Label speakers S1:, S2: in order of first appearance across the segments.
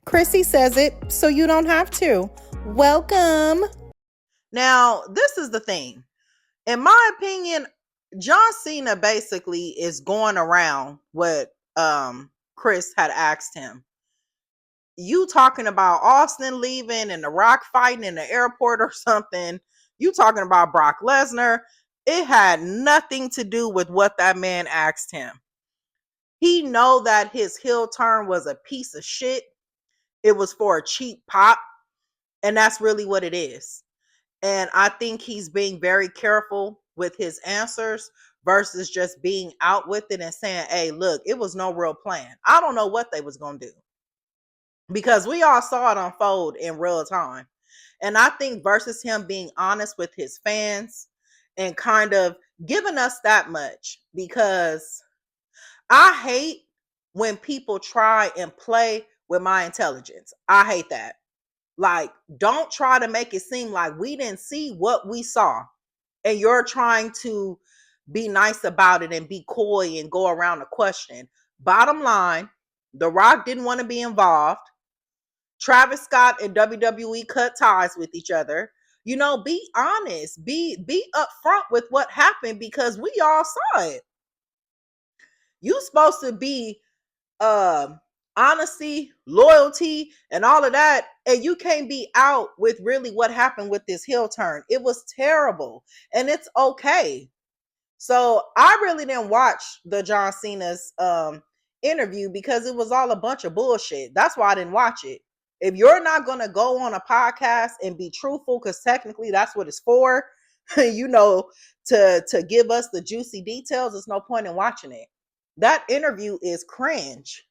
S1: Chrissy says it, so you don't have to. Welcome.
S2: Now, this is the thing. In my opinion, John Cena basically is going around what Chris had asked him. You talking about Austin leaving and The Rock fighting in the airport or something. You talking about Brock Lesnar. It had nothing to do with what that man asked him. He know that his heel turn was a piece of shit. It was for a cheap pop, and that's really what it is. And I think he's being very careful with his answers versus just being out with it and saying, hey, look, it was no real plan. I don't know what they was going to do because we all saw it unfold in real time. And I think versus him being honest with his fans and kind of giving us that much, because I hate when people try and play with my intelligence. I hate that. Like, don't try to make it seem like we didn't see what we saw and you're trying to be nice about it and be coy and go around the question. Bottom line, The Rock didn't want to be involved. Travis Scott and WWE cut ties with each other. You know, be honest, be upfront with what happened because we all saw it. You supposed to be uh honesty, loyalty, and all of that, and you can't be out with really what happened with this heel turn. It was terrible, and it's okay. So I really didn't watch the John Cena's interview because it was all a bunch of bullshit. That's why I didn't watch it. If you're not gonna go on a podcast and be truthful, because technically that's what it's for, you know, to give us the juicy details, there's no point in watching it. That interview is cringe.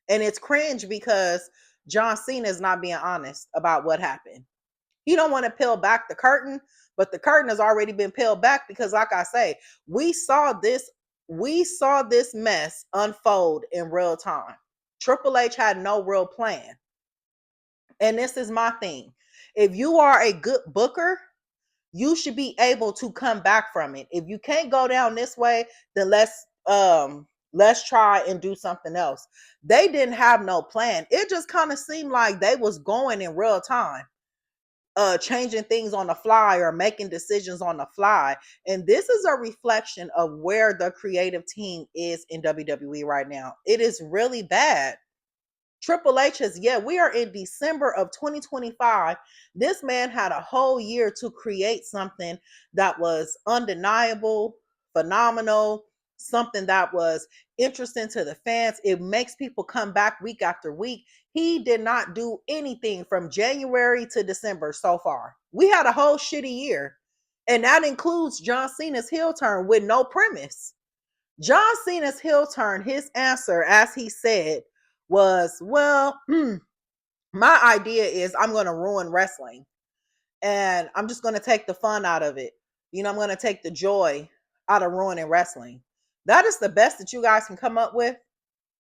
S2: And it's cringe because John Cena is not being honest about what happened. He don't want to peel back the curtain, but the curtain has already been peeled back because, like I say, we saw this mess unfold in real time. Triple H had no real plan. And this is my thing. If you are a good booker, you should be able to come back from it. If you can't go down this way, then let's try and do something else. They didn't have no plan. It just kind of seemed like they was going in real time, changing things on the fly or making decisions on the fly. And this is a reflection of where the creative team is in WWE right now. It is really bad. Triple H is, yeah, we are in December of 2025. This man had a whole year to create something that was undeniable, phenomenal, something that was interesting to the fans. It makes people come back week after week. He did not do anything from January to December so far. We had a whole shitty year. And that includes John Cena's heel turn with no premise. John Cena's heel turn, his answer, as he said, was, well, my idea is I'm going to ruin wrestling and I'm just going to take the fun out of it. You know, I'm going to take the joy out of ruining wrestling. That is the best that you guys can come up with.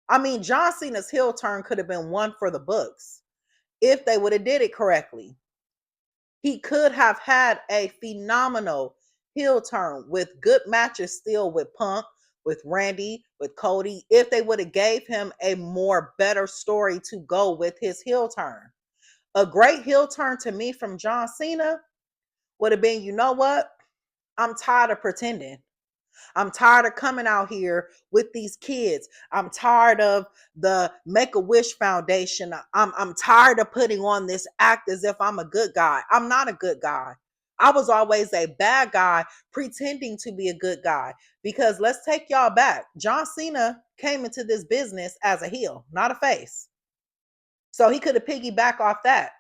S2: I mean, John Cena's heel turn could have been one for the books if they would have did it correctly. He could have had a phenomenal heel turn with good matches still with Punk, with Randy, with Cody, if they would have gave him a more better story to go with his heel turn. A great heel turn to me from John Cena would have been, you know what? I'm tired of pretending. I'm tired of coming out here with these kids. I'm tired of the Make-A-Wish Foundation. I'm tired of putting on this act as if I'm a good guy. I'm not a good guy. I was always a bad guy pretending to be a good guy, because let's take y'all back. John Cena came into this business as a heel, not a face. So he could have piggybacked off that.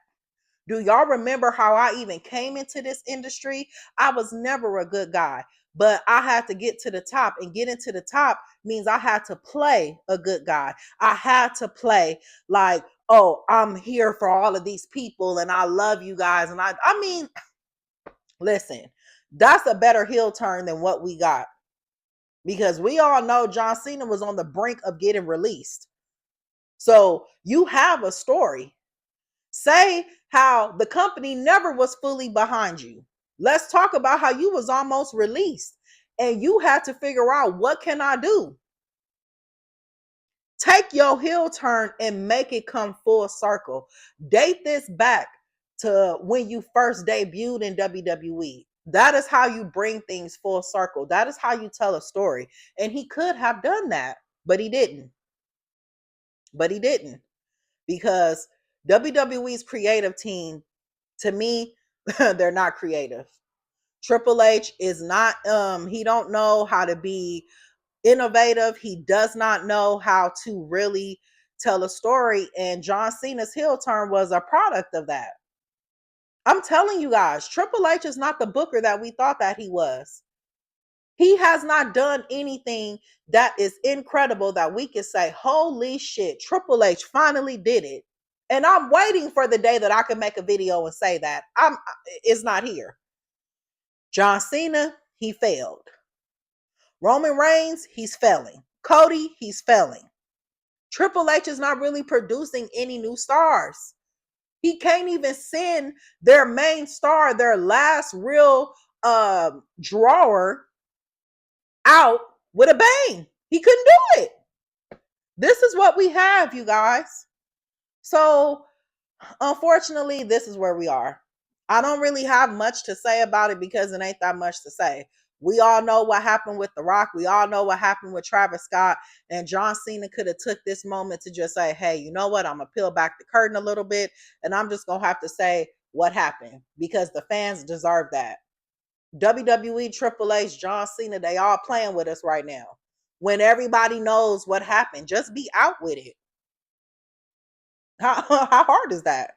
S2: Do y'all remember how I even came into this industry? I was never a good guy, but I had to get to the top, and getting to the top means I had to play a good guy. I had to play like, oh, I'm here for all of these people and I love you guys. And I mean, listen, that's a better heel turn than what we got, because we all know John Cena was on the brink of getting released. So you have a story. Say how the company never was fully behind you. Let's talk about how you was almost released and you had to figure out, what can I do? Take your heel turn and make it come full circle. Date this back to when you first debuted in WWE. That is how you bring things full circle. That is how you tell a story. And he could have done that, but he didn't. But he didn't, because WWE's creative team, to me, they're not creative. Triple H is not he don't know how to be innovative. He does not know how to really tell a story, and John Cena's heel turn was a product of that. I'm telling you guys, Triple H is not the booker that we thought that he was. He has not done anything that is incredible that we can say, holy shit, Triple H finally did it. And I'm waiting for the day that I can make a video and say that. It's not here. John Cena, he failed. Roman Reigns, he's failing. Cody, he's failing. Triple H is not really producing any new stars. He can't even send their main star, their last real drawer, out with a bang. He couldn't do it. This is what we have, you guys. So, unfortunately, this is where we are. I don't really have much to say about it because it ain't that much to say. We all know what happened with The Rock. We all know what happened with Travis Scott. And John Cena could have took this moment to just say, hey, you know what? I'm going to peel back the curtain a little bit. And I'm just going to have to say what happened, because the fans deserve that. WWE, Triple H, John Cena, they all playing with us right now. When everybody knows what happened, just be out with it. How hard is that?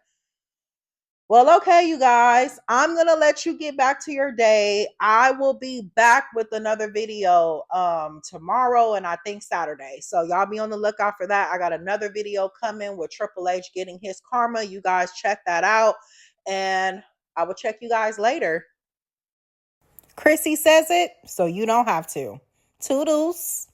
S2: Well, okay, you guys, I'm going to let you get back to your day. I will be back with another video tomorrow and I think Saturday. So y'all be on the lookout for that. I got another video coming with Triple H getting his karma. You guys check that out, and I will check you guys later.
S1: Chrissy says it, so you don't have to. Toodles.